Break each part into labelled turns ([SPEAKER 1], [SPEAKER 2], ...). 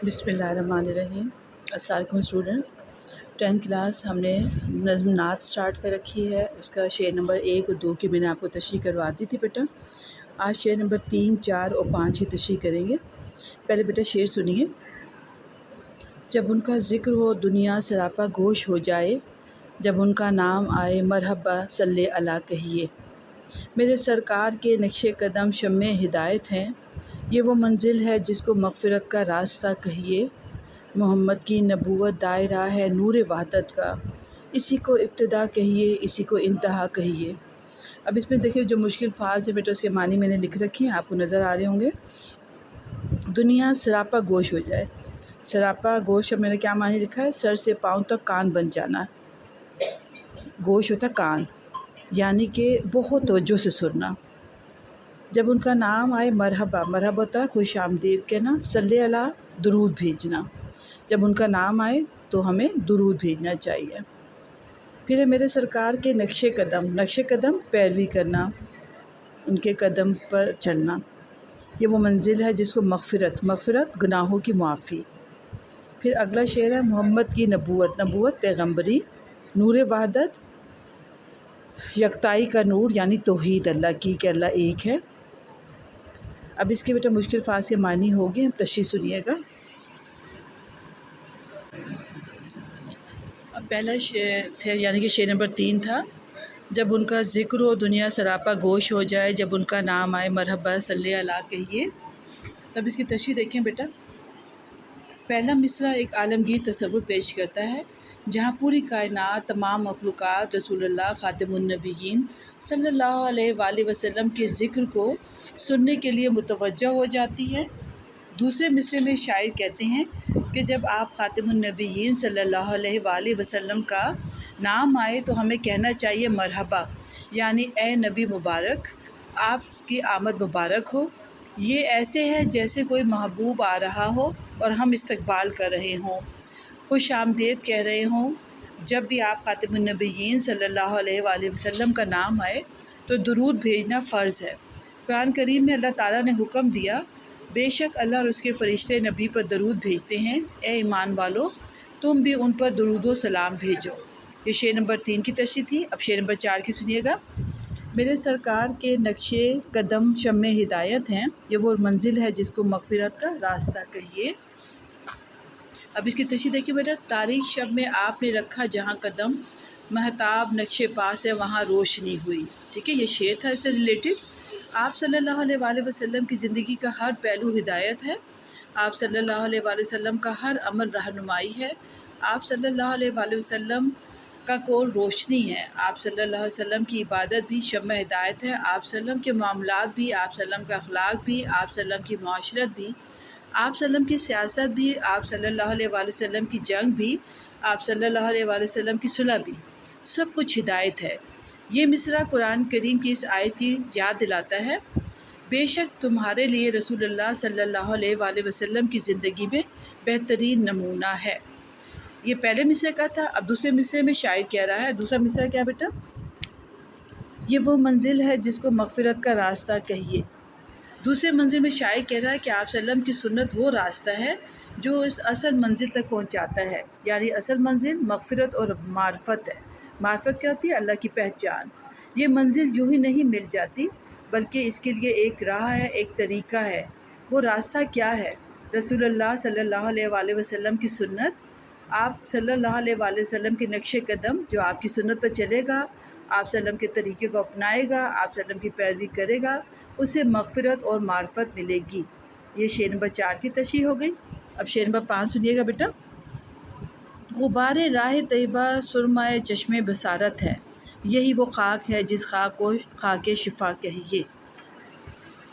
[SPEAKER 1] बिस्मिल्लाहिर्रहमानिर्रहीम। अस्सलाम वालेकुम स्टूडेंट्स। 10th क्लास हमने नज़्म नात स्टार्ट कर रखी है। उसका शेर नंबर 1 और 2 की मैंने आपको तशरीह करवा दी थी बेटा। आज शेर नंबर 3, 4 और 5 की तशरीह करेंगे। पहले बेटा शेर सुनिए। जब उनका ज़िक्र हो दुनिया सरापा गोश हो जाए, जब उनका नाम आए मरहबा सल्ले अला कहिए। मेरे सरकार के नक्शे कदम शम्मे हिदायत हैं, ये वो मंजिल है जिसको मग़फ़िरत का रास्ता कहिए। मोहम्मद की नबूवत दायरा है नूर वहदत का, इसी को इब्तिदा कहिए, इसी को इंतहा कहिए। अब इसमें देखिए जो मुश्किल फ़ाज़ है बेटा उसके मानी मैंने लिख रखे हैं, आपको नज़र आ रहे होंगे। दुनिया सरापा गोश हो जाए। सरापा गोश मैंने क्या मानी लिखा है? सर से पाँव तक कान बन जाना। गोश होता कान, यानी कि बहुत तवज्जो से सुनना। जब उनका नाम आए मरहबा, मरहबा होता है खुश आमदीद कहना, सल्ले अला दुरूद भेजना। जब उनका नाम आए तो हमें दुरूद भेजना चाहिए। फिर है मेरे सरकार के नक्शे कदम, नक्शे कदम पैरवी करना, उनके कदम पर चलना। ये वो मंजिल है जिसको मग़फ़िरत, मग़फ़िरत गुनाहों की मुआफ़ी। फिर अगला शेर है मोहम्मद की नबूवत, नबूवत पैगम्बरी, नूर वहदत यकताई का नूर यानी तौहीद अल्लाह की कि अल्लाह एक है। अब इसके बेटा मुश्किल फ़ाज़ के मानी होगी, हम तशरीह सुनिएगा। अब पहला शेर थे यानी कि शेर नंबर 3 था। जब उनका ज़िक्र हो दुनिया सरापा गोश हो जाए, जब उनका नाम आए मरहबा सल्ले अला कहिए। तब इसकी तशरीह देखें बेटा। पहला मिसरा एक आलमगीर तसव्वुर पेश करता है जहाँ पूरी कायनात, तमाम मखलूक़ात रसूलुल्लाह ख़ातिमुन-नबिय्यीन सल्लल्लाहु अलैहि वसल्लम के ज़िक्र को सुनने के लिए मुतवज्जह हो जाती है। दूसरे मिसरे में शायर कहते हैं कि जब आप ख़ातिमुन-नबिय्यीन सल्लल्लाहु अलैहि वसल्लम का नाम आए तो हमें कहना चाहिए मरहबा, यानी ए नबी मुबारक, आपकी आमद मुबारक हो। ये ऐसे है जैसे कोई महबूब आ रहा हो और हम इस्तकबाल कर रहे हों, खुश आमदीद कह रहे हों। जब भी आप ख़ातिमुन-नबिय्यीन सल्लल्लाहु अलैहि वसल्लम का नाम आए तो दुरूद भेजना फ़र्ज़ है। कुरान करीम में अल्लाह ताला ने हुक्म दिया, बेशक अल्लाह और उसके फ़रिश्ते नबी पर दरूद भेजते हैं, ए ईमान वालो तुम भी उन पर दरूद व सलाम भेजो। ये शेर नंबर 3 की तशरीह थी। अब शेर नंबर 4 की सुनिएगा। मेरे सरकार के नक्शे कदम शम्मे हिदायत हैं, ये वो मंजिल है जिसको मग़फ़िरत का रास्ता कहिए। अब इसकी तशरीह देखिए बेटा। तारीख़ शब में आपने रखा जहाँ कदम, महताब नक्शे पास है वहाँ रोशनी हुई। ठीक है, ये शेर था इससे रिलेटेड। आप सल्लल्लाहु अलैहि वसल्लम की ज़िंदगी का हर पहलू हिदायत है। आप सल्लल्लाहु अलैहि वसल्लम का हर अमल रहनुमाई है। आप सल्लल्लाहु अलैहि वसल्लम का कौल रोशनी है। आप सल्लल्लाहु अलैहि वसल्लम की इबादत भी शम्म हिदायत है। आप सल्लम के मामलात भी, आप सल्लम का अखलाक भी, आप सल्लम की मुआशरत भी, आप सल्लम की सियासत भी, आप सल्लल्लाहु अलैहि वसल्लम की जंग भी, आप सल्लल्लाहु अलैहि वसल्लम की सुलह भी, सब कुछ हिदायत है। ये मिसरा कुरान करीम की इस आयत की याद दिलाता है, बेशक तुम्हारे लिए रसूलुल्लाह सल्लल्लाहु अलैहि वसल्लम की ज़िंदगी में बेहतरीन नमूना है। ये पहले मिसरे का था। अब दूसरे मिसरे में शायर कह रहा है, दूसरा मिसरा क्या बेटा? ये वो मंजिल है जिसको मग़फ़िरत का रास्ता कहिए। दूसरे मंजिल में शायर कह रहा है कि आप सल्लम की सुन्नत वो रास्ता है जो इस असल मंजिल तक पहुंचाता है, यानी असल मंजिल मग़फ़िरत और मार्फत है। मार्फत क्या होती है? अल्लाह की पहचान। ये मंजिल यूँ ही नहीं मिल जाती, बल्कि इसके लिए एक राह है, एक तरीक़ा है। वो रास्ता क्या है? रसूलुल्लाह सल्लल्लाहु अलैहि वसल्लम की सुन्नत। आप सल्लल्लाहु अलैहि वसल्लम के नक्शे कदम जो आपकी सुन्नत पर चलेगा, आप सल्लम के तरीक़े को अपनाएगा, आप सल्लम की पैरवी करेगा, उसे मग़फ़िरत और मार्फत मिलेगी। ये शेर नंबर 4 की तशरीह हो गई। अब शेर नंबर 5 सुनिएगा बेटा। गुबारे राह तैयबा सुरमाए चश्मे बसारत है, यही वो खाक है जिस खाक को खाके शिफा कहिए।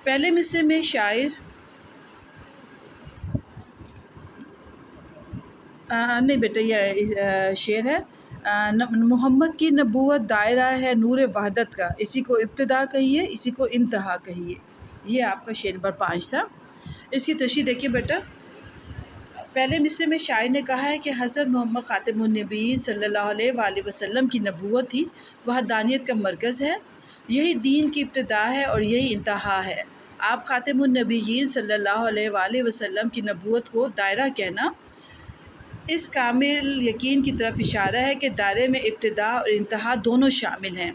[SPEAKER 1] पहले मिसरे में शायर नहीं बेटा, यह शेर है। मोहम्मद की नबूवत दायरा है नूर वहदत का, इसी को इब्तिदा कहिए, इसी को इंतहा कहिए। ये आपका शेर नंबर 5 था। इसकी तशरीह देखिए बेटा। पहले मिसरे में शायर ने कहा है कि हज़रत मोहम्मद ख़ातिमुन-नबिय्यीन सल्लल्लाहु अलैहि वसल्लम की नबूवत ही वहदानियत का मरकज़ है, यही दीन की इब्तिदा है और यही इंतहा है। آپ خاتم النبیین صلی اللہ علیہ وآلہ وسلم کی نبوت کو دائرہ کہنا اس کامل یقین کی طرف اشارہ ہے کہ دائرے میں ابتدا اور انتہا دونوں شامل ہیں۔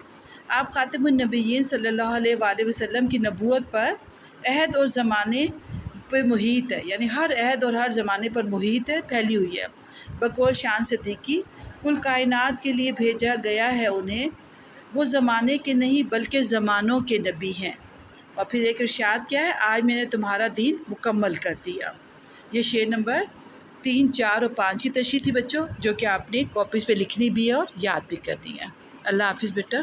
[SPEAKER 1] آپ خاتم النبیین صلی اللہ علیہ وآلہ وسلم کی نبوت پر عہد اور زمانے پہ محیط ہے، یعنی ہر عہد اور ہر زمانے پر محیط ہے، پھیلی ہوئی ہے۔ بقول شان صدیقی کل کائنات کے لیے بھیجا گیا ہے انہیں، وہ زمانے کے نہیں بلکہ زمانوں کے نبی ہیں۔ اور پھر ایک ارشاد کیا ہے، آج میں نے تمہارا دین مکمل کر دیا۔ یہ شعر نمبر 3، 4 اور 5 کی تشریح تھی بچوں، جو کہ آپ نے کاپیز پہ لکھنی بھی ہے اور یاد بھی کرنی ہے۔ اللہ حافظ بیٹا۔